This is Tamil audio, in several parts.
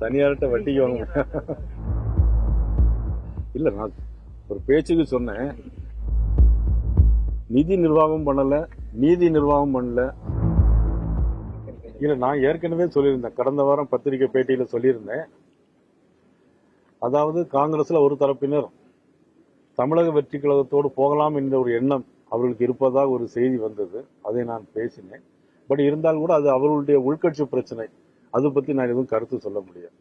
தனியார்கிட்ட வட்டிக்கு வாங்க இல்ல, நான் ஒரு பேச்சுக்கு சொன்னேன். நிதி நிர்வாகம் பண்ணல, நீதி நிர்வாகம் பண்ணல. இல்ல, நான் ஏற்கனவே சொல்லியிருந்தேன், கடந்த வாரம் பத்திரிகை பேட்டியில சொல்லியிருந்தேன். அதாவது காங்கிரஸ்ல ஒரு தரப்பினர் தமிழக வெற்றி கழகத்தோடு போகலாம் என்ற ஒரு எண்ணம் அவர்களுக்கு இருப்பதாக ஒரு செய்தி வந்தது. அதை நான் பேசினேன். பட் இருந்தால் கூட அது அவர்களுடைய உள்கட்சி பிரச்சனை. அதை பத்தி நான் எதுவும் கருத்து சொல்ல முடியாது.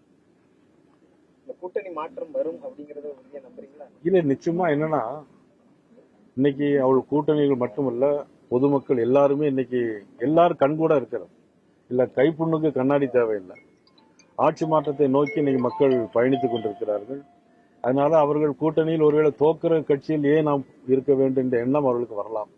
கூட்டணி மாற்றம் வரும் அப்படிங்கறத நம்புறீங்களா? இல்ல, நிச்சயமா. என்னன்னா, இன்னைக்கு அவள் கூட்டணிகள் மட்டுமல்ல, பொதுமக்கள் எல்லாருமே இன்னைக்கு எல்லாரும் கண்கூட இருக்கிறது. இல்ல, கைப்புண்ணுக்கு கண்ணாடி தேவையில்லை. ஆட்சி மாற்றத்தை நோக்கி இன்னைக்கு மக்கள் பயணித்துக் கொண்டிருக்கிறார்கள். அதனால அவர்கள் கூட்டணியில் ஒருவேளை தோக்கிற கட்சியில் ஏன் நாம் இருக்க வேண்டும் என்ற எண்ணம் அவர்களுக்கு வரலாம்.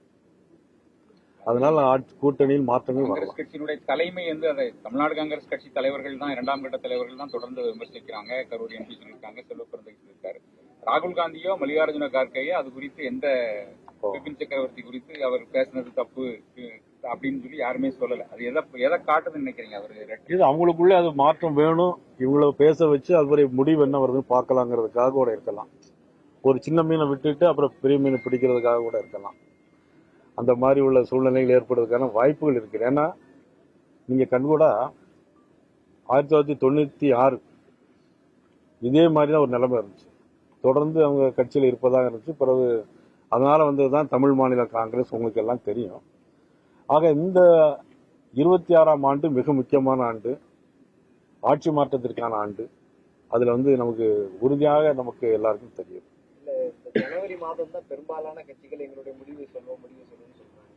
அதனால கூட்டணியில் மாற்றங்கள் வரலாம். காங்கிரஸ் கட்சியினுடைய தலைமை வந்து அதை தமிழ்நாடு காங்கிரஸ் கட்சி தலைவர்கள் தான், இரண்டாம் கட்ட தலைவர்கள் தான் தொடர்ந்து விமர்சிக்கிறாங்க. கரூர் எம்பி சொல்லியிருக்காங்க, செல்வப்பிரந்தை சொல்லியிருக்காரு. ராகுல் காந்தியோ மல்லிகார்ஜுன கார்கேயோ அது குறித்து எந்த பிபின் சக்கரவர்த்தி குறித்து அவர் பேசினது தப்பு அப்படின்னு சொல்லி யாருமே சொல்லல. அது எதை காட்டுதுன்னு நினைக்கிறீங்க? அவரு இது அவங்களுக்குள்ளே அது மாற்றம் வேணும், இவங்கள பேச வச்சு அதுவரை முடிவு என்ன வருதுன்னு பார்க்கலாங்கிறதுக்காக கூட இருக்கலாம். ஒரு சின்ன மீனை விட்டுட்டு அப்புறம் பெரிய மீனை பிடிக்கிறதுக்காக கூட இருக்கலாம். அந்த மாதிரி உள்ள சூழ்நிலைகள் ஏற்படுவதற்கான வாய்ப்புகள் இருக்கு. ஏன்னா நீங்க கண்கூடா 1996 இதே மாதிரி தான் ஒரு நிலைமை இருந்துச்சு. தொடர்ந்து அவங்க கட்சியில் இருப்பதாக இருந்துச்சு. பிறகு அதனால வந்ததுதான் தமிழ் மாநில காங்கிரஸ், உங்களுக்கு எல்லாம் தெரியும். ஆக இந்த 26ஆம் ஆண்டு மிக முக்கியமான ஆண்டு, ஆட்சி மாற்றத்திற்கான ஆண்டு. அதுல நமக்கு உறுதியாக நமக்கு எல்லாருக்கும் தெரியும். ஜனவரி மாதம் தான் பெரும்பாலான கட்சிகள் எங்களுடைய முடிவு சொல்லுன்னு சொல்றாங்க.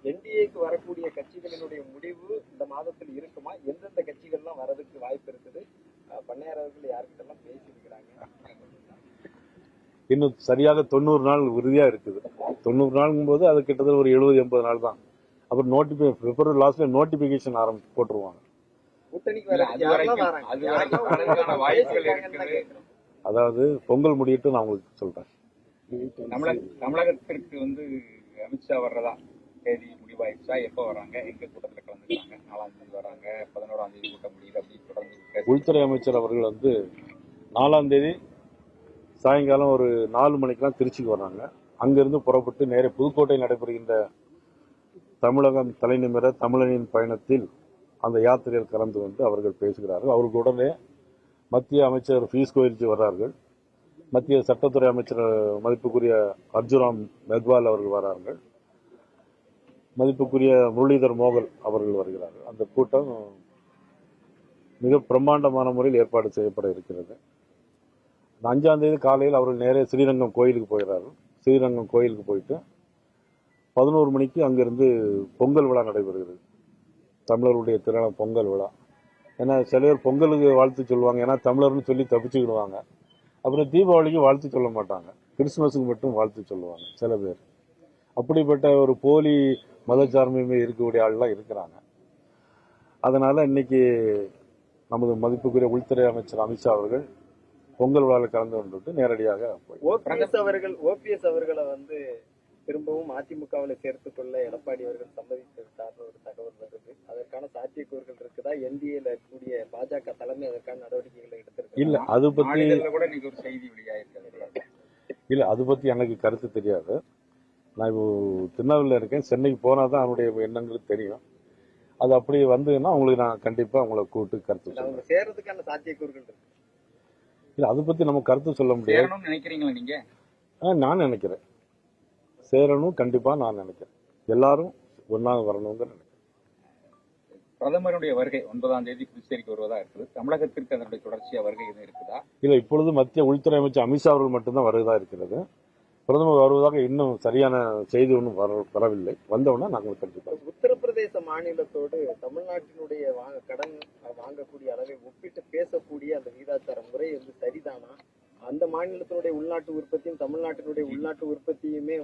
என்டிஏக்கு வரக்கூடிய கட்சிகளினுடைய முடிவு இந்த மாதத்தில் இருக்குமா? எந்தெந்த கட்சிகள்லாம் வரதுக்கு வாய்ப்பு இருக்குது? பண்ணையார் அவர்கள் யார்கிட்ட எல்லாம் பேசியிருக்கிறாங்க? இன்னும் சரியாக 90 நாள் உறுதியா இருக்குது. 90 நாளுங்கும் போது அது கிட்டத்தட்ட ஒரு 70-80 நாள் தான். அப்புறம் பிப்ரவரி லாஸ்ட்ல நோட்டிபிகேஷன் போட்டுருவாங்க. அதாவது பொங்கல் முடியிட்டு நான் உங்களுக்கு சொல்றேன். தமிழகத்திற்கு அமித்ஷா வர்றதா தேதி முடிவாயிடுச்சா? எப்ப வராங்க? எங்க கூட்டத்தில் கலந்துக்கிறாங்க? 4ஆம் தேதி வராங்க, 11ஆம் தேதி கூட்டம் முடியுது அப்படின்னு தொடர்ந்து உள்துறை அமைச்சர் அவர்கள் 4ஆம் தேதி சாயங்காலம் ஒரு 4 மணிக்கெல்லாம் திருச்சிக்கு வர்றாங்க. அங்கிருந்து புறப்பட்டு நேரே புதுக்கோட்டையில் நடைபெறுகின்ற தமிழகம் தலைநிமிர தமிழனின் பயணத்தில் அந்த யாத்திரையில் கலந்து கொண்டு அவர்கள் பேசுகிறார்கள். அவர்கள் உடனே மத்திய அமைச்சர் பியூஷ் கோயல்ஜி வர்றார்கள். மத்திய சட்டத்துறை அமைச்சர் மதிப்புக்குரிய அர்ஜுன் மெக்வால் அவர்கள் வரார்கள். மதிப்புக்குரிய முரளிதர் மோகல் அவர்கள் வருகிறார்கள். அந்த கூட்டம் மிக பிரம்மாண்டமான முறையில் ஏற்பாடு செய்யப்பட இருக்கிறது. 5ஆம் தேதி காலையில் அவர்கள் நேரே ஸ்ரீரங்கம் கோயிலுக்கு போகிறார்கள். ஸ்ரீரங்கம் கோயிலுக்கு போயிட்டு 11 மணிக்கு அங்கிருந்து பொங்கல் விழா நடைபெறுகிறது. தமிழர்களுடைய திருநாள் பொங்கல் விழா. ஏன்னா சில பேர் பொங்கலுக்கு வாழ்த்து சொல்லுவாங்க, ஏன்னா தமிழர்னு சொல்லி தப்பிச்சுக்கிடுவாங்க. அப்புறம் தீபாவளிக்கு வாழ்த்து சொல்ல மாட்டாங்க, கிறிஸ்துமஸுக்கு மட்டும் வாழ்த்து சொல்லுவாங்க சில பேர். அப்படிப்பட்ட ஒரு போலி மதச்சார்மையுமே இருக்கக்கூடிய ஆள்லாம் இருக்கிறாங்க. அதனால இன்னைக்கு நமது மதிப்புக்குரிய உள்துறை அமைச்சர் அமித்ஷா அவர்கள் பொங்கல் விழாவில் கலந்து கொண்டு நேரடியாக ஓபிஎஸ் அவர்களை திரும்பவும் அதிமுகவில் சேர்த்துக் கொள்ள எடப்பாடி அவர்கள் சம்மதித்திருக்கார் ஒரு தகவல் வருது. அதற்கான சாத்தியக்கூறுகள் இருக்குதா? என்டிஏல இருக்கக்கூடிய பாஜக தலைமை அதற்கான நடவடிக்கைகளை எடுத்திருக்கு? இல்ல, அது பத்தி கூட இன்னைக்கு ஒரு செய்தி வெளியாயிருக்கு. இல்ல, அது பத்தி எனக்கு கருத்து தெரியாது. நான் இப்போ திருநெல்வேலியில் இருக்கேன். சென்னைக்கு போனாதான் அவனுடைய எண்ணங்களுக்கு தெரியும். அது அப்படி வந்ததுன்னா உங்களுக்கு நான் கண்டிப்பா உங்களை கூப்பிட்டு கருத்து சொல்லுவேன். சேர்றதுக்கான சாத்தியக்கூறுகள் இருக்கு. இல்ல, அதை பத்தி நம்ம கருத்து சொல்ல முடியாது. நினைக்கிறீங்களா நீங்க? நான் நினைக்கிறேன் சேரணும். கண்டிப்பா நான் நினைக்கிறேன் எல்லாரும் ஒன்னாக வரணுங்கிற நினைக்கிறேன். பிரதமருடைய வருகை 9ஆம் தேதி புதுச்சேரிக்கு வருவதா இருக்குது. தமிழகத்திற்கு அதனுடைய தொடர்ச்சியா வருகை எதுவும் இருக்குதா? இல்ல, இப்பொழுது மத்திய உள்துறை அமைச்சர் அமித்ஷா அவர்கள் மட்டும்தான் வருவதா இருக்கிறது. பிரதமர் வருவதாக இன்னும் சரியான செய்தி ஒன்றும் வரவில்லை. வந்தவுடனே நாங்கள் கண்டிப்பா. உத்தரப்பிரதேச மாநிலத்தோடு தமிழ்நாட்டினுடைய கடன் வாங்கக்கூடிய அளவை ஒப்பிட்டு பேசக்கூடிய அந்த விகிதாச்சார முறை சரிதானா? அந்த மாநிலத்தினுடைய உள்நாட்டு உற்பத்தியும் தமிழ்நாட்டினுடைய உள்நாட்டு உற்பத்தியுமே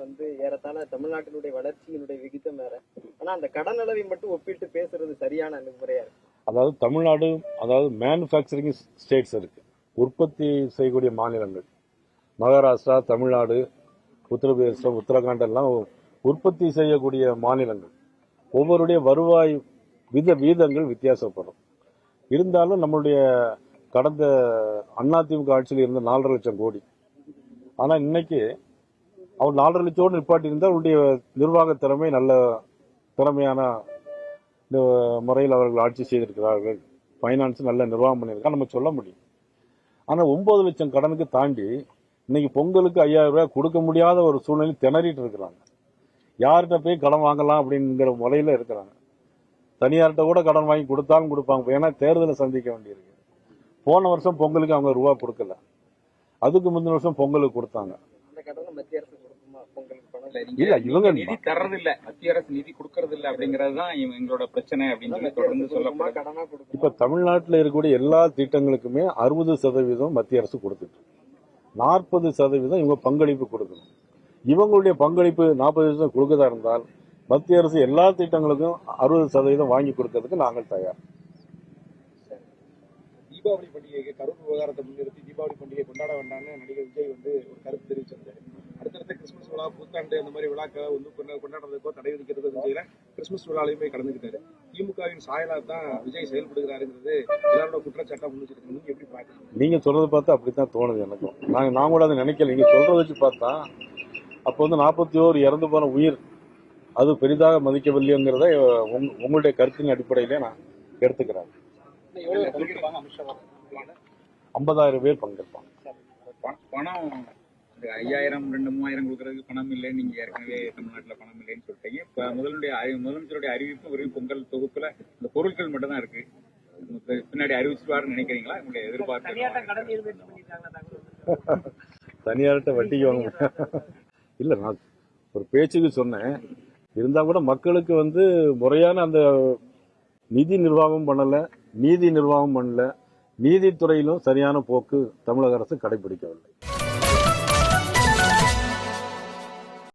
ஏறத்தாழ தமிழ்நாட்டினுடைய வளர்ச்சியினுடைய விகிதம் வேற. ஆனா அந்த கடன் அளவை மட்டும் ஒப்பிட்டு பேசுறது சரியான அணுகுமுறையா இருக்கு. அதாவது தமிழ்நாடு, அதாவது மேனுஃபேக்சரிங் ஸ்டேட்ஸ் இருக்கு, உற்பத்தி செய்யக்கூடிய மாநிலங்கள். மகாராஷ்டிரா, தமிழ்நாடு, உத்தரப்பிரதேசம், உத்தரகாண்ட் எல்லாம் உற்பத்தி செய்யக்கூடிய மாநிலங்கள். ஒவ்வொருடைய வருவாய் வீதங்கள் வித்தியாசப்படும். இருந்தாலும் நம்மளுடைய கடந்த அதிமுக ஆட்சியில் இருந்த 4.5 லட்சம் கோடி. ஆனால் இன்னைக்கு அவர் 4.5 லட்சத்தோடு நிப்பாட்டி இருந்தால் அவருடைய நிர்வாக திறமை நல்ல திறமையான முறையில் அவர்கள் ஆட்சி செய்திருக்கிறார்கள், ஃபைனான்ஸ் நல்ல நிர்வாகம் பண்ணியிருக்காங்க நம்ம சொல்ல முடியும். ஆனால் 9 லட்சம் கடனுக்கு தாண்டி இன்னைக்கு பொங்கலுக்கு 5000 ரூபாய் கொடுக்க முடியாத ஒரு சூழ்நிலை திணறிட்டு இருக்கிறாங்க. யார்கிட்ட போய் கடன் வாங்கலாம் அப்படிங்கிற முறையில் இருக்கிறாங்க. தனியார்கிட்ட கூட கடன் வாங்கி கொடுத்தாலும் கொடுப்பாங்க, ஏன்னா தேர்தலை சந்திக்க வேண்டியிருக்கு. போன வருஷம் பொங்கலுக்கு அவங்க ரூபா கொடுக்கல, அதுக்கு முந்தின வருஷம் பொங்கலுக்கு கொடுத்தாங்க. அந்த கடனை மத்திய அரசு கொடுக்குமா பொங்கலுக்கு பணம்? இல்ல, இவங்க நிதி தர்றது இல்ல, மத்திய அரசு நிதி கொடுக்கறது இல்ல அப்படிங்கறது தான் எங்களோட பிரச்சனை அப்படின்னு சொல்லி தொடர்ந்து சொல்லப்படுது. கடனா கொடுக்குமா? இப்ப தமிழ்நாட்டில் இருக்கக்கூடிய எல்லா திட்டங்களுக்குமே 60% மத்திய அரசு கொடுத்துட்டு 40% இவங்க பங்களிப்பு கொடுக்கணும். இவங்களுடைய பங்களிப்பு 40% கொடுக்கதா இருந்தால் மத்திய அரசு எல்லா திட்டங்களுக்கும் 60% வாங்கி கொடுக்கறதுக்கு நாங்கள் தயார். தீபாவளி பண்டிகைக்கு கரூர் விவகாரத்தை முன்னிறுத்தி தீபாவளி பண்டிகை கொண்டாட வேண்டாம்னு நடிகர் விஜய் ஒரு கருத்து தெரிவிச்சிருந்தாரு. அடுத்தடுத்த கிறிஸ்துமஸ் விழா, புத்தாண்டு அந்த மாதிரி விழாக்களை கொண்டாடுறதுக்கோ தடை விதிக்கிறது செய்யல. கிறிஸ்துமஸ் விழாலையும் போய் கலந்துக்கிட்டாரு. திமுகவின் சாயலா தான் விஜய் செயல்படுகிறாருங்கிறது எல்லாரோட குற்றச்சாட்டா முன்னிச்சிருக்கு. நீங்க எப்படி பாக்குறீங்க? நீங்க சொல்றதை பார்த்தா அப்படித்தான் தோணுது எனக்கும். நான் கூட அதை நினைக்கல. நீங்க சொல்றதை வச்சு பார்த்தா அப்போ 41 இறந்து போன உயிர் அது பெரிதாக மதிக்கவில்லைங்கிறத உங்களுடைய கருத்தின் அடிப்படையிலே நான் எடுத்துக்கிறேன். 50,000 பேர் பங்கேற்பாங்க. பணம் 5000 2-3000 கொடுக்கறதுக்கு பணம் இல்லை, நீங்க ஏற்கனவே தமிழ்நாட்டில் பணம் இல்லைன்னு சொல்லிட்டீங்க. இப்ப முதலமைச்சருடைய அறிவிப்பு வெறும் பொங்கல் தொகுப்புல இந்த பொருட்கள் மட்டும் தான் இருக்கு. பின்னாடி அறிவிச்சுவாருன்னு நினைக்கிறீங்களா? உங்களுடைய எதிர்பார்ப்பு தனியார்கிட்ட வட்டிக்கு வாங்க இல்ல, நான் ஒரு பேச்சுக்கு சொன்னேன். இருந்தா கூட மக்களுக்கு முறையான அந்த நிதி நிர்வாகம் பண்ணல, நீதி நிர்வாகம் பண்ணல, நீதித்துறையிலும் சரியான போக்கு தமிழக அரசு கடைபிடிக்கவில்லை.